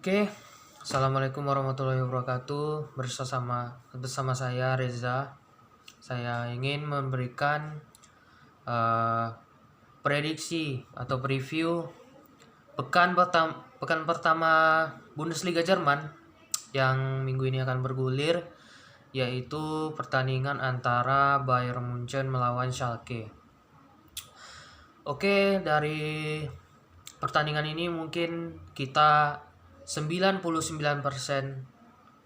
Oke, assalamualaikum warahmatullahi wabarakatuh. Bersama saya Reza. Saya ingin memberikan eh, prediksi atau preview pekan pertama Bundesliga Jerman yang minggu ini akan bergulir, yaitu pertandingan antara Bayern Munchen melawan Schalke. Oke, dari pertandingan ini mungkin kita 99%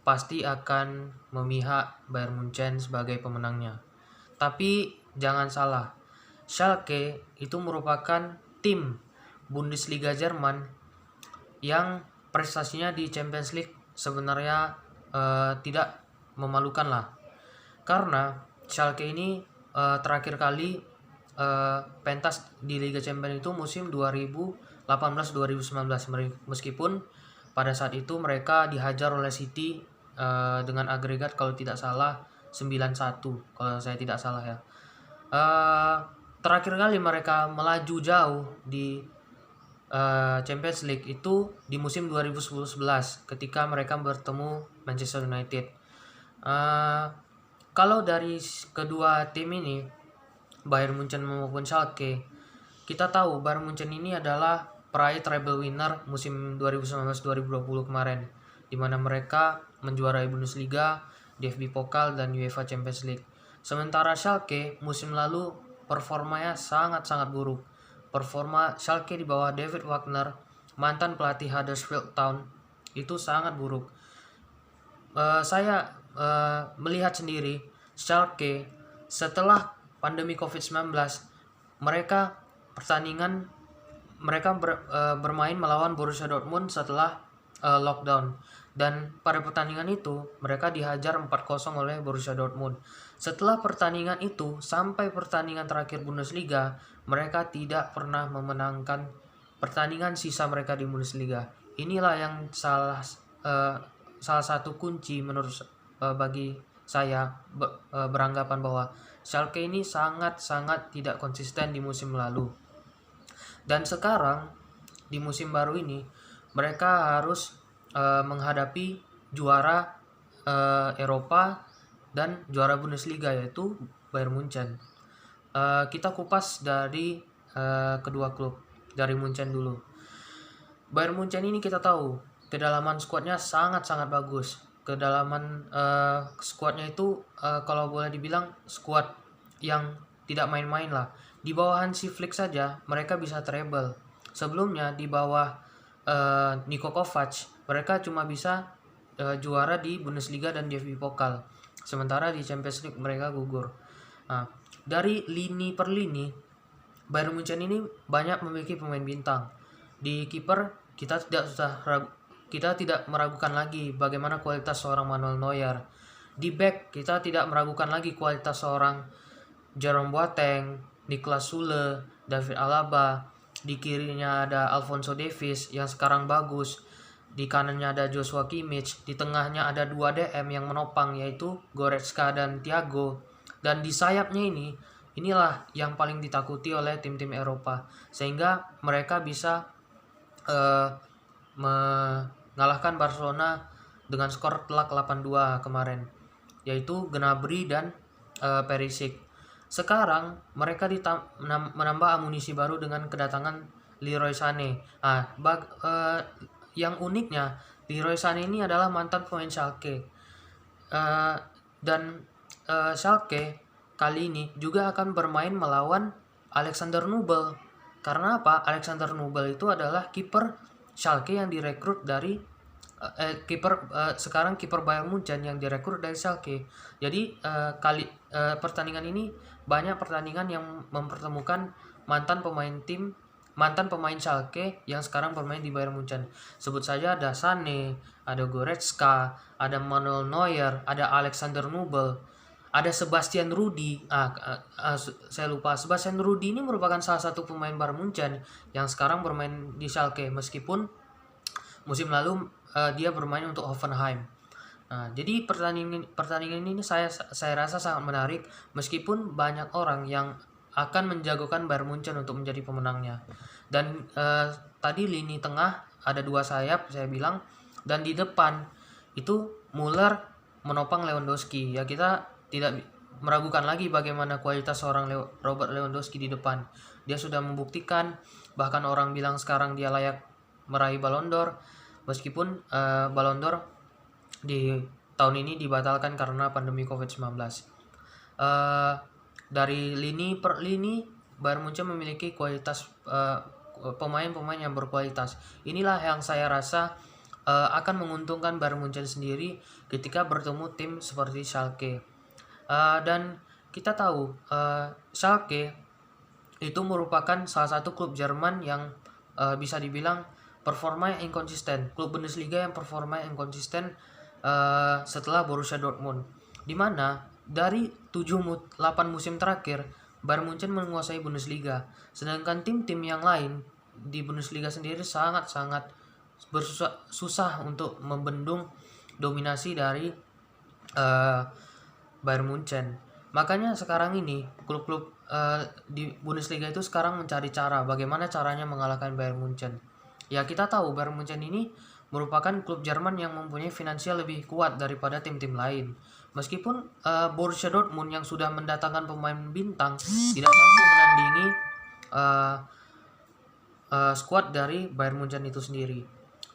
pasti akan memihak Bayern Munchen sebagai pemenangnya. Tapi jangan salah, Schalke itu merupakan tim Bundesliga Jerman yang prestasinya di Champions League sebenarnya tidak memalukan lah. Karena Schalke ini terakhir kali pentas di Liga Champions itu musim 2018-2019, meskipun pada saat itu mereka dihajar oleh City dengan agregat kalau tidak salah 9-1, kalau saya tidak salah ya. Terakhir kali mereka melaju jauh di Champions League itu di musim 2010-11 ketika mereka bertemu Manchester United. Kalau dari kedua tim ini, Bayern Munchen maupun Schalke, kita tahu Bayern Munchen ini adalah peraih treble winner musim 2019-2020 kemarin, di mana mereka menjuarai Bundesliga, DFB Pokal, dan UEFA Champions League. Sementara Schalke musim lalu performanya sangat-sangat buruk. Performa Schalke di bawah David Wagner, mantan pelatih Huddersfield Town, itu sangat buruk. Saya melihat sendiri Schalke setelah pandemi COVID-19, mereka bermain melawan Borussia Dortmund setelah lockdown, dan pada pertandingan itu mereka dihajar 4-0 oleh Borussia Dortmund. Setelah pertandingan itu sampai pertandingan terakhir Bundesliga, mereka tidak pernah memenangkan pertandingan sisa mereka di Bundesliga. Inilah yang salah satu kunci menurut bagi saya beranggapan bahwa Schalke ini sangat-sangat tidak konsisten di musim lalu. Dan sekarang di musim baru ini mereka harus menghadapi juara Eropa dan juara Bundesliga, yaitu Bayern Munchen. Kita kupas dari kedua klub, dari Munchen dulu. Bayern Munchen ini kita tahu kedalaman skuadnya sangat-sangat bagus. Kedalaman skuadnya itu kalau boleh dibilang skuad yang tidak main-main lah. Di bawah Hansi Flick saja mereka bisa treble. Sebelumnya di bawah Niko Kovac mereka cuma bisa juara di Bundesliga dan DFB Pokal. Sementara di Champions League mereka gugur. Nah, dari lini per lini Bayern Munchen ini banyak memiliki pemain bintang. Di kiper kita tidak meragukan lagi bagaimana kualitas seorang Manuel Neuer. Di back kita tidak meragukan lagi kualitas seorang Jerome Boateng, Niklas Süle, David Alaba. Di kirinya ada Alphonso Davies yang sekarang bagus. Di kanannya ada Joshua Kimmich. Di tengahnya ada 2 DM yang menopang, yaitu Goretzka dan Thiago. Dan di sayapnya inilah yang paling ditakuti oleh tim-tim Eropa, sehingga mereka bisa mengalahkan Barcelona dengan skor telak 8-2 kemarin, yaitu Gnabry dan Perisic. Sekarang mereka menambah amunisi baru dengan kedatangan Leroy Sané. Yang uniknya Leroy Sané ini adalah mantan pemain Schalke, dan Schalke kali ini juga akan bermain melawan Alexander Nubel. Karena apa? Alexander Nubel itu adalah kiper Schalke yang direkrut dari sekarang kiper Bayern Munchen yang direkrut dari Schalke. Jadi pertandingan ini banyak pertandingan yang mempertemukan mantan pemain Schalke yang sekarang bermain di Bayern Munchen. Sebut saja ada Sané, ada Goretzka, ada Manuel Neuer, ada Alexander Nubel, ada Sebastian Rudy. Saya lupa, Sebastian Rudy ini merupakan salah satu pemain Bayern Munchen yang sekarang bermain di Schalke, meskipun musim lalu dia bermain untuk Hoffenheim. Jadi pertandingan ini saya rasa sangat menarik, meskipun banyak orang yang akan menjagokan Bayern Munchen untuk menjadi pemenangnya. Dan tadi lini tengah ada 2 sayap, saya bilang Dan di depan itu Muller menopang Lewandowski. Ya kita tidak meragukan lagi bagaimana kualitas seorang Robert Lewandowski di depan. Dia sudah membuktikan, bahkan orang bilang sekarang dia layak meraih Ballon d'Or, meskipun Ballon d'Or di tahun ini dibatalkan karena pandemi COVID-19. Dari lini per lini, Bayern Munchen memiliki kualitas pemain-pemain yang berkualitas. Inilah yang saya rasa akan menguntungkan Bayern Munchen sendiri ketika bertemu tim seperti Schalke. Dan kita tahu Schalke itu merupakan salah satu klub Jerman yang bisa dibilang performa yang inkonsisten, klub Bundesliga yang performa yang inkonsisten setelah Borussia Dortmund, di mana dari 7-8 musim terakhir Bayern Munchen menguasai Bundesliga, sedangkan tim-tim yang lain di Bundesliga sendiri sangat-sangat susah untuk membendung dominasi dari Bayern Munchen. Makanya sekarang ini klub-klub di Bundesliga itu sekarang mencari cara bagaimana caranya mengalahkan Bayern Munchen. Ya kita tahu Bayern Munchen ini merupakan klub Jerman yang mempunyai finansial lebih kuat daripada tim-tim lain. Meskipun Borussia Dortmund yang sudah mendatangkan pemain bintang tidak mampu menandingi skuad dari Bayern Munchen itu sendiri.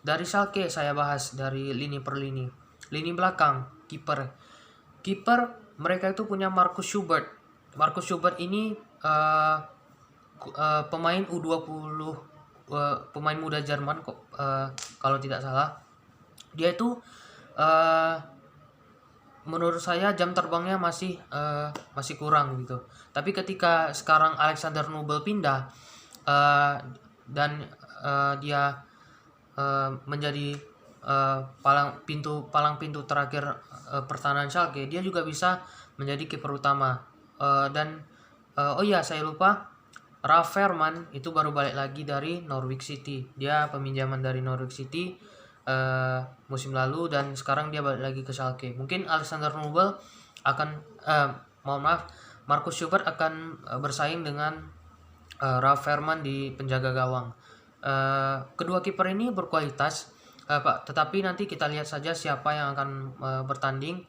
Dari Schalke saya bahas dari lini per lini. Lini belakang, kiper mereka itu punya Markus Schubert. Markus Schubert ini pemain U20, pemain muda Jerman kok kalau tidak salah. Dia itu menurut saya jam terbangnya masih kurang gitu. Tapi ketika sekarang Alexander Nubel pindah dan dia menjadi palang pintu terakhir pertahanan Schalke, dia juga bisa menjadi kiper utama. Dan oh iya saya lupa, Ralf Fährmann itu baru balik lagi dari Norwich City. Dia peminjaman dari Norwich City musim lalu dan sekarang dia balik lagi ke Schalke. Mungkin Alexander Nubel akan Markus Schubert akan bersaing dengan Ralf Fährmann di penjaga gawang. Kedua kiper ini berkualitas, tetapi nanti kita lihat saja siapa yang akan bertanding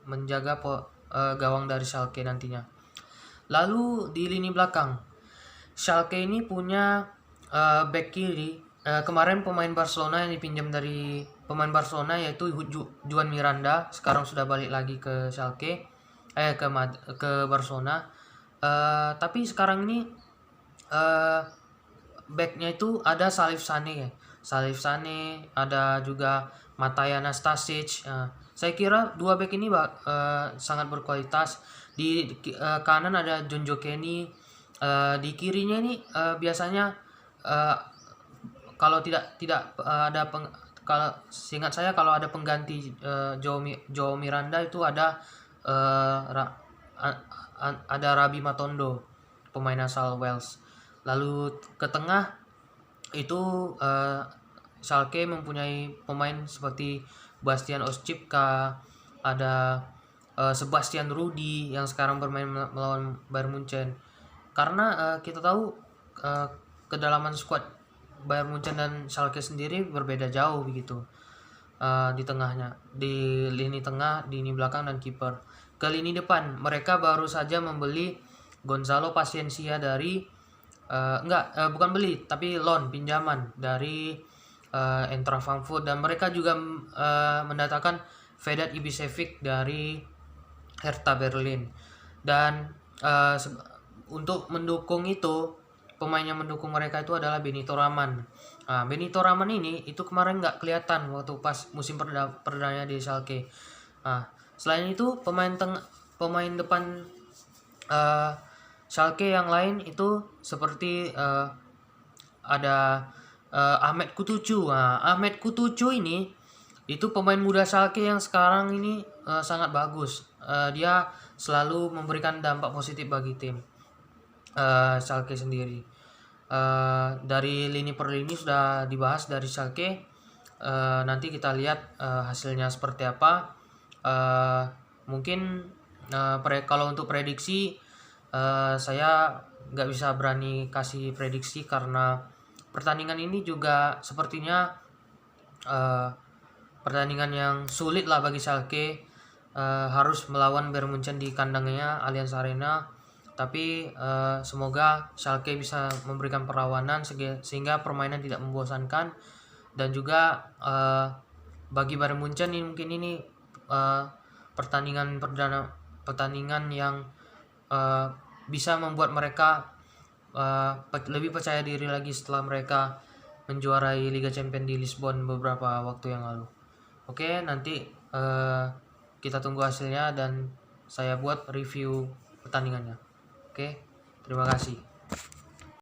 menjaga gawang dari Schalke nantinya. Lalu di lini belakang, Schalke ini punya back kiri. Kemarin pemain Barcelona yang dipinjam dari pemain Barcelona yaitu Juan Miranda, sekarang sudah balik lagi ke Schalke, ke Barcelona. Tapi sekarang ini backnya itu ada Salif Sané, ada juga Matej Nastasic. Saya kira dua back ini sangat berkualitas. Di kanan ada Jonjo Kenny, di kirinya ini biasanya kalau tidak ada kalau seingat saya kalau ada pengganti Joao Miranda itu ada Rabi Matondo, pemain asal Wales. Lalu ke tengah itu Schalke mempunyai pemain seperti Bastian Oschipka, ada Sebastian Rudy yang sekarang bermain melawan Bayern Munchen. Karena kita tahu kedalaman skuad Bayern Munchen dan Schalke sendiri berbeda jauh begitu. Di tengahnya, di lini tengah, di lini belakang dan kiper. Ke lini depan mereka baru saja membeli Gonzalo Paciencia dari bukan beli tapi loan, pinjaman dari Eintracht Frankfurt, dan mereka juga mendatangkan Vedat Ibišević dari Hertha Berlin. Dan untuk mendukung itu, pemain yang mendukung mereka itu adalah Benito Raman. Benito Raman ini itu kemarin nggak kelihatan waktu pas musim perdananya di Schalke. Selain itu pemain depan Schalke yang lain itu seperti ada Ahmed Kutucu. Ahmed Kutucu ini itu pemain muda Schalke yang sekarang ini sangat bagus. Dia selalu memberikan dampak positif bagi tim Schalke sendiri. Dari lini per lini sudah dibahas dari Schalke. Nanti kita lihat hasilnya seperti apa. Mungkin kalau untuk prediksi saya nggak bisa berani kasih prediksi karena pertandingan ini juga sepertinya pertandingan yang sulit lah bagi Schalke, harus melawan Bayern Munchen di kandangnya Allianz Arena. Tapi semoga Schalke bisa memberikan perlawanan sehingga permainan tidak membosankan. Dan juga bagi Bayern Munchen ini mungkin ini pertandingan yang bisa membuat mereka lebih percaya diri lagi setelah mereka menjuarai Liga Champions di Lisbon beberapa waktu yang lalu. Oke, nanti kita tunggu hasilnya dan saya buat review pertandingannya. Oke, terima kasih.